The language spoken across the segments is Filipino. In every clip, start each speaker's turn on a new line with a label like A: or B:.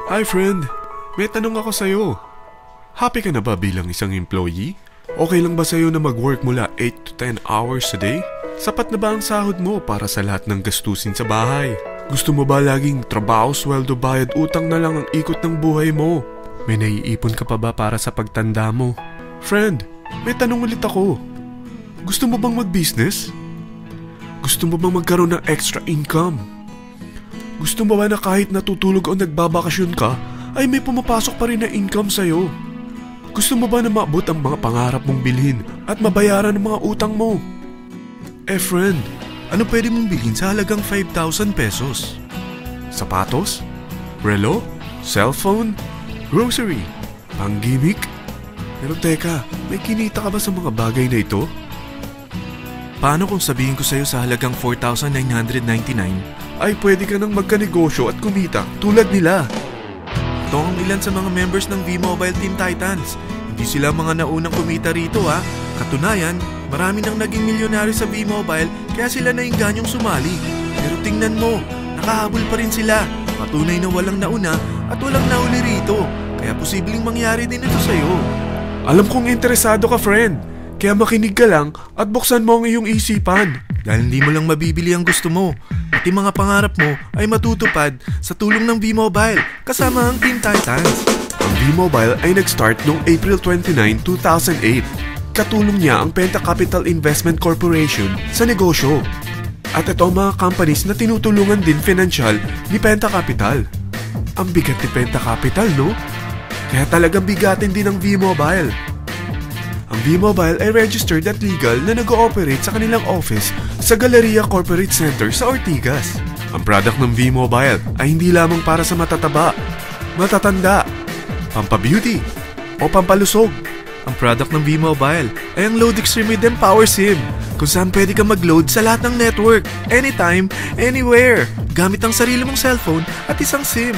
A: Hi friend, may tanong ako sa'yo. Happy ka na ba bilang isang employee? Okay lang ba sa'yo na mag-work mula 8 to 10 hours a day? Sapat na ba ang sahod mo para sa lahat ng gastusin sa bahay? Gusto mo ba laging trabaho, sweldo, bayad, utang na lang ang ikot ng buhay mo? May naiipon ka pa ba para sa pagtanda mo? Friend, may tanong ulit ako. Gusto mo bang mag-business? Gusto mo bang magkaroon ng extra income? Gusto mo ba na kahit natutulog o nagbabakasyon ka, ay may pumapasok pa rin na income sa'yo? Gusto mo ba na maabot ang mga pangarap mong bilhin at mabayaran ang mga utang mo? Friend, ano pwede mong bilhin sa halagang 5,000 pesos? Sapatos? Relo? Cellphone? Grocery? Pang-gimmick? Pero teka, may kinita ka ba sa mga bagay na ito? Paano kung sabihin ko sa'yo sa halagang 4,999 ay pwede ka nang magkanegosyo at kumita tulad nila? Ito ang ilan sa mga members ng V-Mobile Team Titans. Hindi sila mga naunang kumita rito ha. Katunayan, marami nang naging milyonaryo sa V-Mobile kaya sila naingganyong sumali. Pero tingnan mo, nakahabol pa rin sila. Patunay na walang nauna at walang nauli rito. Kaya posibleng mangyari din ito sa'yo. Alam kong interesado ka, friend. Kaya makinig ka lang at buksan mo ang iyong isipan. Dahil hindi mo lang mabibili ang gusto mo. At yung mga pangarap mo ay matutupad sa tulong ng V-Mobile kasama ang Team Titans. Ang V-Mobile ay nag-start noong April 29, 2008. Katulong niya ang Penta Capital Investment Corporation sa negosyo. At ito ang mga companies na tinutulungan din financial ni Penta Capital. Ang bigat ni Penta Capital, no? Kaya talagang bigatin din ang V-Mobile. Ang V-Mobile ay registered at legal na nag-ooperate sa kanilang office sa Galleria Corporate Center sa Ortigas. Ang product ng V-Mobile ay hindi lamang para sa matataba, matatanda, pampabeauty, o pampalusog. Ang product ng V-Mobile ay ang Load Extreme with Empower SIM, kung saan pwede ka mag-load sa lahat ng network, anytime, anywhere, gamit ang sarili mong cellphone at isang SIM.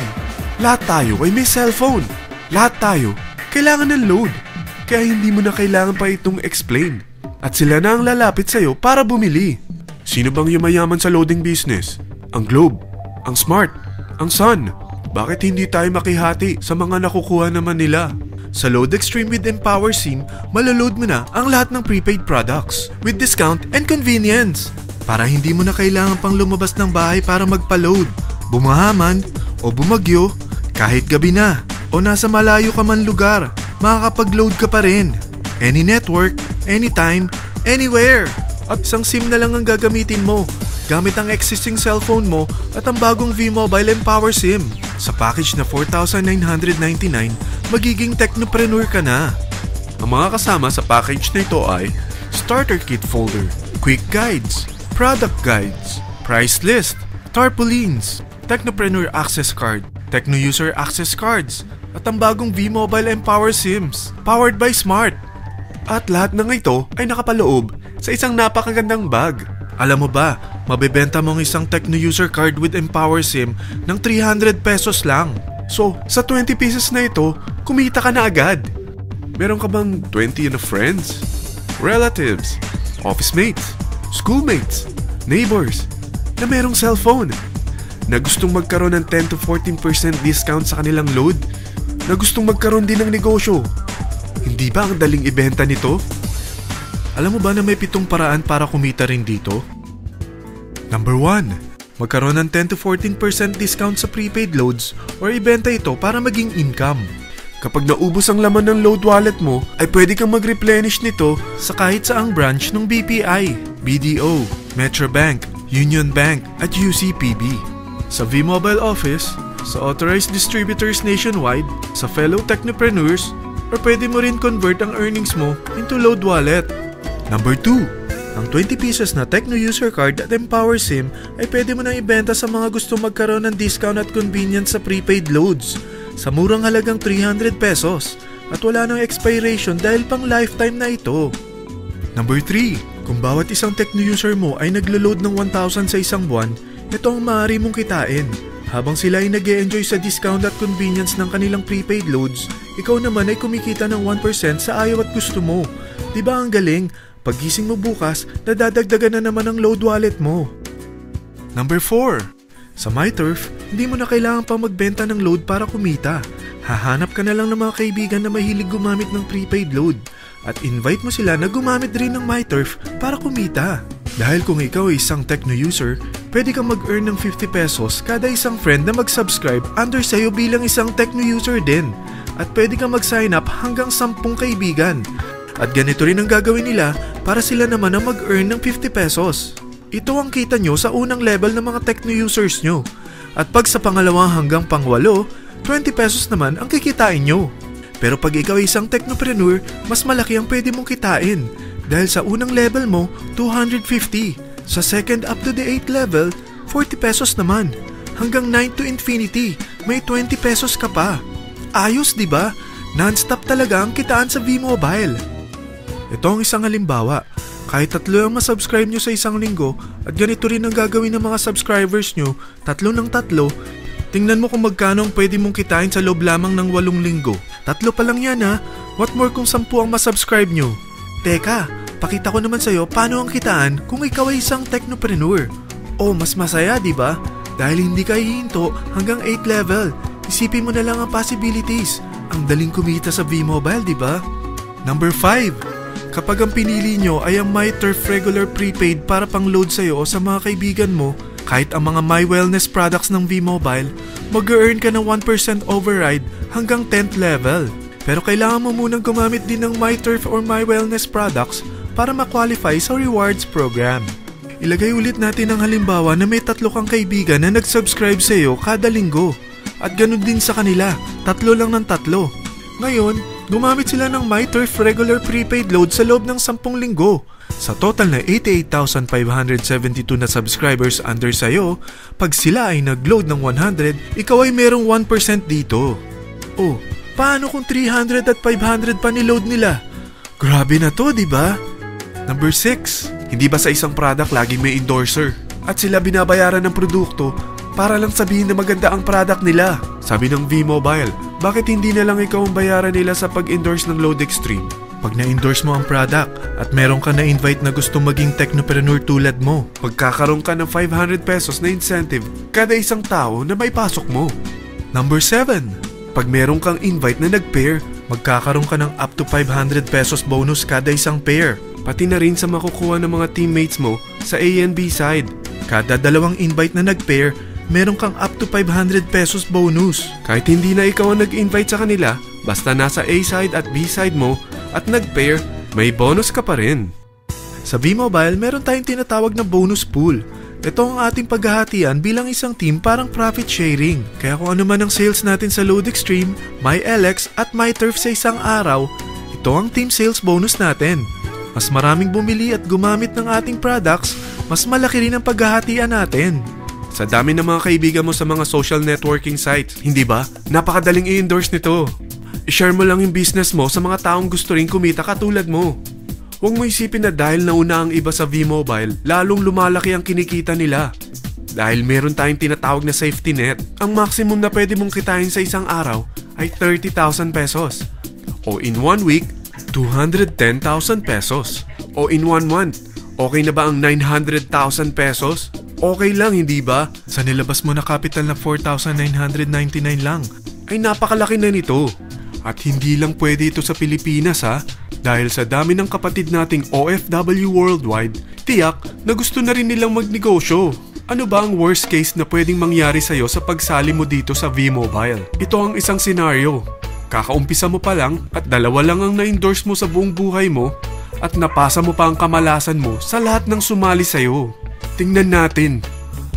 A: Lahat tayo ay may cellphone. Lahat tayo kailangan ng load. Kaya hindi mo na kailangan pa itong explain. At sila na ang lalapit sa'yo para bumili. Sino bang yumayaman sa loading business? Ang Globe, ang Smart, ang Sun. Bakit hindi tayo makihati sa mga nakukuha naman nila? Sa Load Extreme with Empower SIM, malaload mo na ang lahat ng prepaid products with discount and convenience. Para hindi mo na kailangan pang lumabas ng bahay para magpa-load. Bumahaman o bumagyo, kahit gabi na o nasa malayo ka man lugar, makakapag-load ka pa rin. Any network, anytime, anywhere. At isang SIM na lang ang gagamitin mo gamit ang existing cellphone mo at ang bagong V-Mobile Empower SIM. Sa package na 4,999, magiging technopreneur ka na. Ang mga kasama sa package na ito ay Starter Kit Folder, Quick Guides, Product Guides, Price List, Tarpaulins, Technopreneur Access Card, Techno User Access Cards, at ang bagong V-Mobile Empower SIMs, powered by Smart. At lahat ng ito ay nakapaloob sa isang napakagandang bag. Alam mo ba, mabebenta mo ang isang Techno User Card with Empower SIM ng 300 pesos lang. So, sa 20 pieces na ito, kumita ka na agad. Meron ka bang 20 na friends, relatives, office mates, schoolmates, neighbors, na merong cellphone, na gustong magkaroon ng 10 to 14% discount sa kanilang load, na gustong magkaroon din ng negosyo? Hindi ba ang daling ibenta nito? Alam mo ba na may 7 paraan para kumita rin dito? Number 1. Magkaroon ng 10 to 14% discount sa prepaid loads or ibenta ito para maging income. Kapag naubos ang laman ng load wallet mo, ay pwede kang mag-replenish nito sa kahit saang branch ng BPI, BDO, Metrobank, Union Bank at UCPB. Sa V-Mobile Office, sa authorized distributors nationwide, sa fellow technopreneurs, or pwede mo rin convert ang earnings mo into load wallet. Number 2. Ang 20 pieces na Techno User Card at Empower SIM ay pwede mo nang ibenta sa mga gusto magkaroon ng discount at convenience sa prepaid loads sa murang halagang 300 pesos at wala nang expiration dahil pang lifetime na ito. Number 3. Kung bawat isang Techno user mo ay naglo-load ng 1,000 sa isang buwan, ito ang maaari mong kitain. Habang sila ay nag-e-enjoy sa discount at convenience ng kanilang prepaid loads, ikaw naman ay kumikita ng 1% sa ayaw at gusto mo. Diba ang galing? Paggising mo bukas, nadadagdagan na naman ang load wallet mo. Number 4.
B: Sa MyTurf, hindi mo na kailangan pa magbenta ng load para kumita. Hahanap ka na lang ng mga kaibigan na mahilig gumamit ng prepaid load at invite mo sila na gumamit rin ng MyTurf para kumita. Dahil kung ikaw ay isang Tecno user, pwede kang mag-earn ng 50 pesos kada isang friend na mag-subscribe under sa'yo bilang isang Tecno user din. At pwede kang mag-sign up hanggang 10 kaibigan. At ganito rin ang gagawin nila para sila naman ang mag-earn ng 50 pesos. Ito ang kita nyo sa unang level ng mga Tecno users nyo. At pag sa pangalawa hanggang pang-8, 20 pesos naman ang kikitain nyo. Pero pag ikaw ay isang technopreneur, mas malaki ang pwede mong kitain. Dahil sa unang level mo, 250. Sa second up to the 8th level, 40 pesos naman. Hanggang 9 to infinity, may 20 pesos ka pa. Ayos, di ba? Non-stop talaga ang kitaan sa V-Mobile. Ito ang isang halimbawa. Kahit 3 ang masubscribe nyo sa isang linggo at ganito rin ang gagawin ng mga subscribers nyo, 3 ng 3, tingnan mo kung magkano ang pwede mong kitain sa loob lamang ng 8 linggo. 3 pa lang yan ha. What more kung 10 ang masubscribe nyo? Teka, pakita ko naman sa'yo paano ang kitaan kung ikaw ay isang technopreneur. Oh, mas masaya, di ba? Dahil hindi ka hihinto hanggang 8 level. Isipin mo na lang ang possibilities. Ang daling kumita sa V-Mobile, di ba? Number 5. Kapag ang pinili nyo ay ang MyTurf regular prepaid para pang-load sa'yo o sa mga kaibigan mo, kahit ang mga My Wellness products ng V-Mobile, mag-earn ka ng 1% override hanggang 10th level. Pero kailangan mo munang gumamit din ng MyTurf or My Wellness products para ma-qualify sa rewards program. Ilagay ulit natin ang halimbawa na may 3 kang kaibigan na nag-subscribe sa'yo kada linggo. At ganun din sa kanila, 3 lang ng 3. Ngayon, gumamit sila ng MyTurf regular prepaid load sa loob ng 10 linggo. Sa total na 88,572 na subscribers under sayo, pag sila ay nag-load ng 100, ikaw ay merong 1% dito. Oh, paano kung 300 at 500 pa niload nila? Grabe na to, di ba? Number 6. Hindi ba sa isang product laging may endorser? At sila binabayaran ng produkto para lang sabihin na maganda ang product nila. Sabi ng V-Mobile, bakit hindi na lang ikaw ang bayaran nila sa pag-endorse ng Load Extreme? Pag na-endorse mo ang product at meron ka na-invite na gustong maging technopreneur tulad mo, magkakaroon ka ng 500 pesos na incentive kada isang tao na may pasok mo. Number 7. Pag meron kang invite na nag-pair, magkakaroon ka ng up to 500 pesos bonus kada isang pair. Pati na rin sa makukuha ng mga teammates mo sa A and B side. Kada 2 invite na nag-pair, meron kang up to 500 pesos bonus. Kahit hindi na ikaw ang nag-invite sa kanila, basta nasa A side at B side mo at nag-pair, may bonus ka pa rin. Sa V-Mobile, meron tayong tinatawag na bonus pool. Ito ang ating paghahatian bilang isang team parang profit sharing. Kaya kung ano man ang sales natin sa Load Extreme, MyLX at MyTurf sa isang araw, ito ang team sales bonus natin. Mas maraming bumili at gumamit ng ating products, mas malaki rin ang paghahatian natin. Sa dami ng mga kaibigan mo sa mga social networking sites, hindi ba? Napakadaling i-endorse nito. I-share mo lang yung business mo sa mga taong gusto rin kumita katulad mo. Huwag mo isipin na dahil nauna ang iba sa V-Mobile, lalong lumalaki ang kinikita nila. Dahil meron tayong tinatawag na safety net, ang maximum na pwede mong kitain sa isang araw ay 30,000 pesos. O in 1 week, 210,000 pesos. O in 1 month, okay na ba ang 900,000 pesos? Okay lang, hindi ba? Sa nilabas mo na capital na 4,999 lang, ay napakalaki na nito. At hindi lang pwede ito sa Pilipinas ha, dahil sa dami ng kapatid nating OFW worldwide, tiyak na gusto na rin nilang magnegosyo. Ano ba ang worst case na pwedeng mangyari sa'yo sa pagsali mo dito sa V-Mobile? Ito ang isang senaryo. Kakaumpisa mo pa lang at 2 lang ang na-endorse mo sa buong buhay mo at napasa mo pa ang kamalasan mo sa lahat ng sumali sa'yo. Tingnan natin.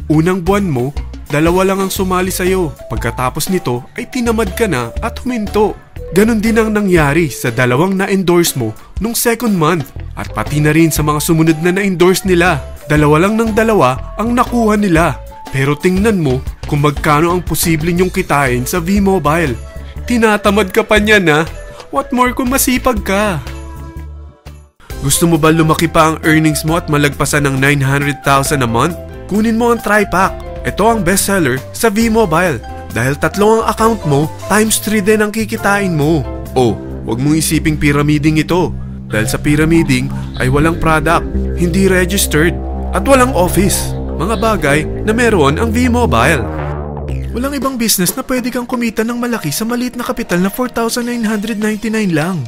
B: Unang buwan mo, 2 lang ang sumali sa'yo. Pagkatapos nito ay tinamad ka na at huminto. Ganon din ang nangyari sa 2 na-endorse mo nung second month at pati na rin sa mga sumunod na na-endorse nila. 2 lang ng 2 ang nakuha nila. Pero tingnan mo kung magkano ang posible nyong kitain sa V-Mobile. Tinatamad ka pa niyan ha? What more kung masipag ka? Gusto mo ba lumaki pa ang earnings mo at malagpasan ng 900,000 a month? Kunin mo ang TriPack. Ito ang bestseller sa V-Mobile. Dahil 3 ang account mo, times 3 din ang kikitain mo. Oh, wag mong isiping pyramiding ito. Dahil sa pyramiding ay walang product, hindi registered, at walang office.
A: mga bagay na meron ang V-Mobile.
B: Walang ibang business na pwede kang kumita ng malaki sa maliit na kapital na 4,999 lang.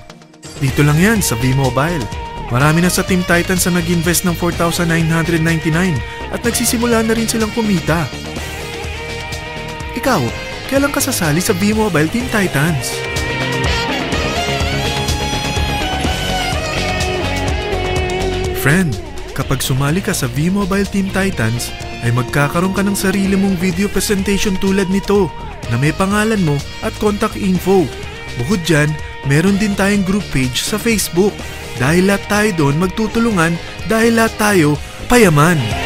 B: Dito lang yan sa V-Mobile. Marami na sa Team Titans na nag-invest ng 4,999 at nagsisimula na rin silang kumita. Ikaw, kailan ka sasali sa V-Mobile Team Titans? Friend, kapag sumali ka sa V-Mobile Team Titans, ay magkakaroon ka ng sarili mong video presentation tulad nito na may pangalan mo at contact info. Bukod dyan, meron din tayong group page sa Facebook. Dahil lahat tayo doon magtutulungan dahil lahat tayo payaman.